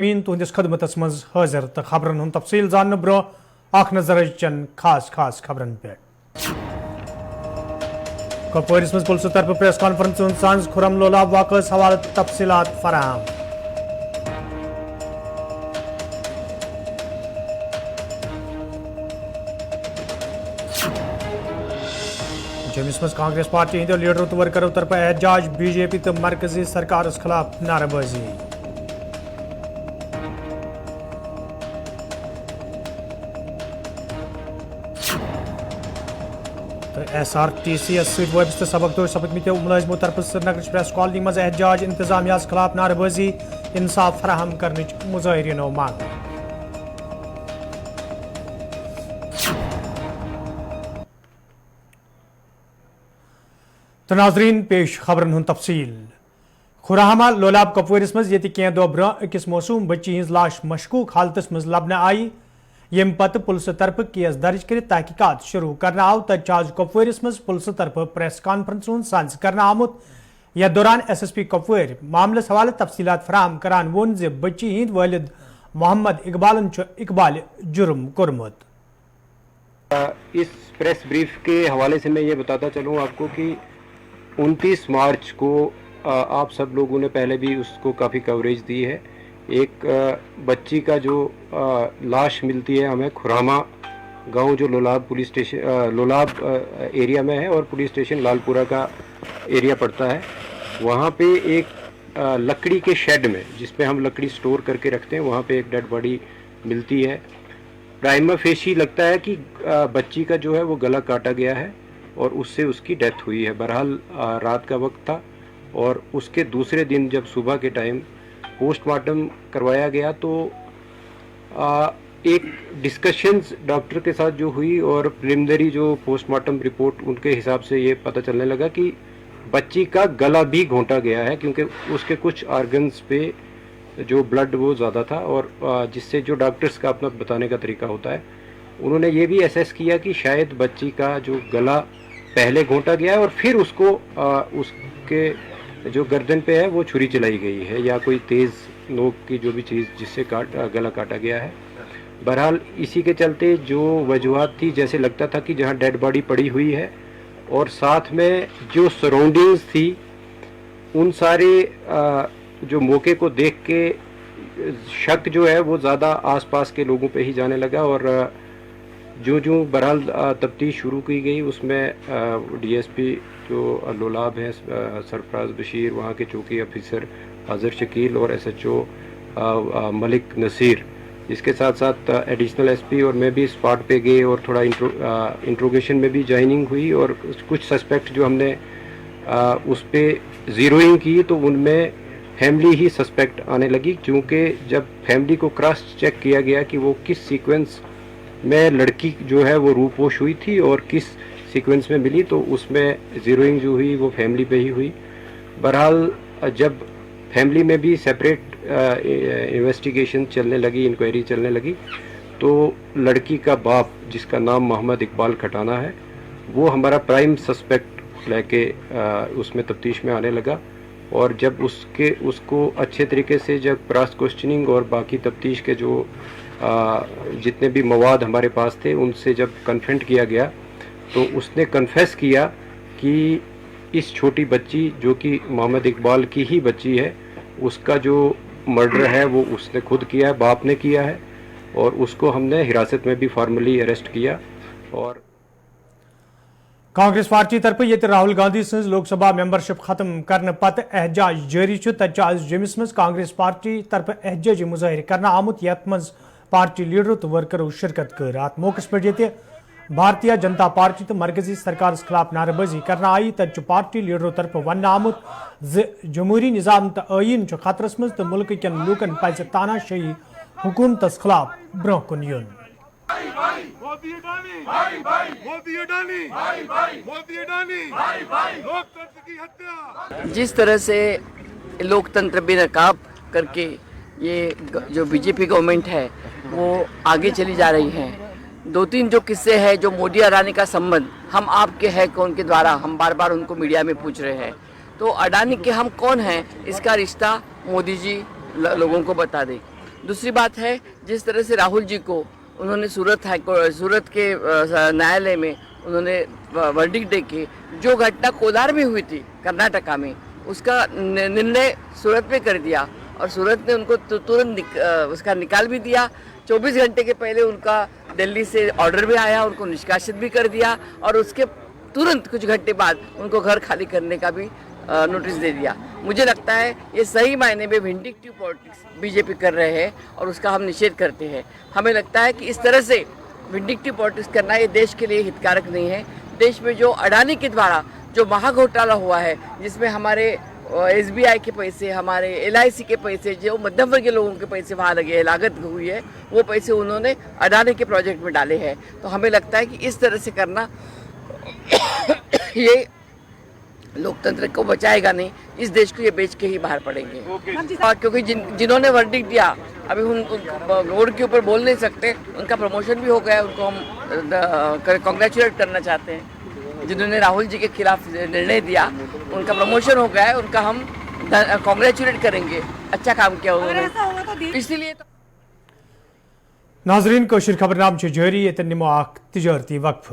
तुहंदिस खदमतस मज हाजिर तो खबरन हुन तफसील जानने ब्रो अख नजर चन खास खबरन पे। कपवारिस मज पुलिस तरफ प्रेस कॉन्फ्रेंस सांझ खुरम लोलाब वाक़स हवाले तफसीलात फराहम। जम्मू मज कांग्रेस पार्टी हिंदो लीडरों तो वर्करों तरफ एहतजाज बीजेपी तो मरकजी सरकार खिलाफ नारेबाजी। SRTCS वाबस्त सबकदोश सपदमत मुलाजिमों तरफ श्रीनगर प्रेस कॉलोनी मज एहतजाज इंतजामिया खिलाफ नारेबाजी इंसाफ फराहम करने मुजाहिरीनो मांग। तो नाजरीन पेश खबरन हुन तफसील। खुराहमा लोलाब कपवारिस मज ये कैं दो ब्र अकिस मौसूम बच्ची हिंज लाश मशकूक हालतस मज लबन आई। यम पत पुलिस तरफ केस दर्ज कर तहकीकात शुरू करना आव तज आज कपवारिस मज पुलिस तरफ प्रेस कॉन्फ्रेंस सांझ करना आमुत। यथ दौरान SSP कपवार मामलस हवाले तफसीलात फराहम करान वोन जे बच्ची हिंद वालिद मोहम्मद इकबालन इकबाल जुर्म कोरमुत। इस प्रेस ब्रीफ के हवाले से मैं ये बताता चलूँ आपको कि 29 मार्च को आप सब लोगों ने पहले भी उसको काफ़ी कवरेज दी है। एक बच्ची का जो लाश मिलती है हमें खुरामा गांव जो Lolab police station Lolab area में है और पुलिस स्टेशन लालपुरा का एरिया पड़ता है। वहाँ पे एक लकड़ी के शेड में जिसमें हम लकड़ी स्टोर करके रखते हैं वहाँ पे एक डेड बॉडी मिलती है। प्राइमा फेशी लगता है कि बच्ची का जो है वो गला काटा गया है और उससे उसकी डेथ हुई है। बहरहाल रात का वक्त था और उसके दूसरे दिन जब सुबह के टाइम पोस्टमार्टम करवाया गया तो एक डिस्कशंस डॉक्टर के साथ जो हुई और प्रिलिमिनरी जो पोस्टमार्टम रिपोर्ट उनके हिसाब से ये पता चलने लगा कि बच्ची का गला भी घोंटा गया है क्योंकि उसके कुछ ऑर्गन्स पे जो ब्लड वो ज़्यादा था और जिससे जो डॉक्टर्स का अपना बताने का तरीका होता है उन्होंने ये भी असेस किया कि शायद बच्ची का जो गला पहले घोंटा गया है और फिर उसको उसके जो गर्दन पे है वो छुरी चलाई गई है या कोई तेज़ नोक की जो भी चीज़ जिससे गला काटा गया है। बहरहाल इसी के चलते जो वजूहात थी जैसे लगता था कि जहाँ डेड बॉडी पड़ी हुई है और साथ में जो सराउंडिंग्स थी उन सारे जो मौके को देख के शक जो है वो ज़्यादा आसपास के लोगों पे ही जाने लगा और जो बहरहाल तफ्तीश शुरू की गई उसमें DSP जो लोलाब है सरफराज बशीर, वहाँ के चौकी ऑफिसर हाजिर शकील और SHO मलिक नसीर, इसके साथ साथ एडिशनल SP और मैं भी स्पॉट पे गए और थोड़ा इंट्रोगेशन में भी ज्वाइनिंग हुई और कुछ सस्पेक्ट जो हमने उस पर ज़ीरोइंग की तो उनमें फैमिली ही सस्पेक्ट आने लगी क्योंकि जब फैमिली को क्रॉस चेक किया गया कि वो किस सीक्वेंस में लड़की जो है वो रूपोश हुई थी और किस सीक्वेंस में मिली तो उसमें ज़ीरोइंग जो हुई वो फैमिली पे ही हुई। बहरहाल जब फैमिली में भी सेपरेट इन्वेस्टिगेशन चलने लगी, इंक्वायरी चलने लगी तो लड़की का बाप जिसका नाम मोहम्मद इकबाल खटाना है वो हमारा प्राइम सस्पेक्ट लेके उसमें तफ्तीश में आने लगा और जब उसको अच्छे तरीके से जब क्रॉस क्वेश्चनिंग और बाकी तफ्तीश के जो जितने भी मवाद हमारे पास थे उनसे जब कन्फ्रंट किया गया तो उसने कन्फेस किया कि इस छोटी बच्ची जो कि मोहम्मद इकबाल की ही बच्ची है उसका जो मर्डर है वो उसने खुद किया है, बाप ने किया है और उसको हमने हिरासत में भी फॉर्मली अरेस्ट किया। और कांग्रेस पार्टी तरफ ये राहुल गांधी सज लोकसभा मेंबरशिप खत्म करने पत एहतजाज जारी आज जम्मू मज कांग्रेस पार्टी तरफ एहतजाजी मुजाहिर करना आमुत यथ मज पार्टी लीडरों तो वर्करों शिरकत कर। अत मौके पे भारतीय जनता पार्टी तो मरकजी सरकार खिलाफ नारेबाजी करना आई तज पार्टी लीडरों तरफ वन आमुत जमहूरी निज़ाम तो आइन खतरस मज तो मुल्क कन लूकन पज तानाशाही हुकूमतस खिलाफ ब्रोह कुन युन। जिस तरह से लोकतंत्र बेनकाब करके ये जो बीजेपी गवर्नमेंट है वो आगे चली जा रही है। 2-3 जो किस्से हैं जो मोदी अडानी का संबंध हम आपके हैं कौन के द्वारा हम बार बार उनको मीडिया में पूछ रहे हैं तो अडानी के हम कौन हैं इसका रिश्ता मोदी जी लोगों को बता दें। दूसरी बात है, जिस तरह से राहुल जी को उन्होंने सूरत के न्यायालय में उन्होंने वर्डिक्ट दे के जो घटना कोलार में हुई थी कर्नाटका में, उसका निर्णय सूरत में कर दिया और सूरत ने उनको तुरंत उसका निकाल भी दिया। 24 घंटे के पहले उनका दिल्ली से ऑर्डर भी आया, उनको निष्कासित भी कर दिया और उसके तुरंत कुछ घंटे बाद उनको घर खाली करने का भी नोटिस दे दिया। मुझे लगता है ये सही मायने में विंडिक्टिव पॉलिटिक्स बीजेपी कर रहे हैं और उसका हम निषेध करते हैं। हमें लगता है कि इस तरह से विंडिक्टिव पॉलिटिक्स करना ये देश के लिए हितकारक नहीं है। देश में जो अडानी के द्वारा जो महाघोटाला हुआ है, जिसमें हमारे SBI के पैसे, हमारे LIC के पैसे, जो मध्यम वर्गीय लोगों के पैसे वहाँ लगे हैं, लागत हुई है, वो पैसे उन्होंने अडानी के प्रोजेक्ट में डाले हैं। तो हमें लगता है कि इस तरह से करना ये लोकतंत्र को बचाएगा नहीं, इस देश को ये बेच के ही बाहर पड़ेंगे। क्योंकि जिन्होंने वर्डिक्ट दिया, अभी उन रोड के ऊपर बोल नहीं सकते, उनका प्रमोशन भी हो गया, उनको हम कॉन्ग्रेचुलेट करना चाहते हैं। जिन्होंने राहुल जी के खिलाफ निर्णय दिया, उनका प्रमोशन हो गया है, उनका हम कॉन्ग्रेचुलेट करेंगे, अच्छा काम किया उन्होंने। इसीलिए नाजरीन, कोशिश खबरनाम जारी, ये निमो तजारती वक्फ।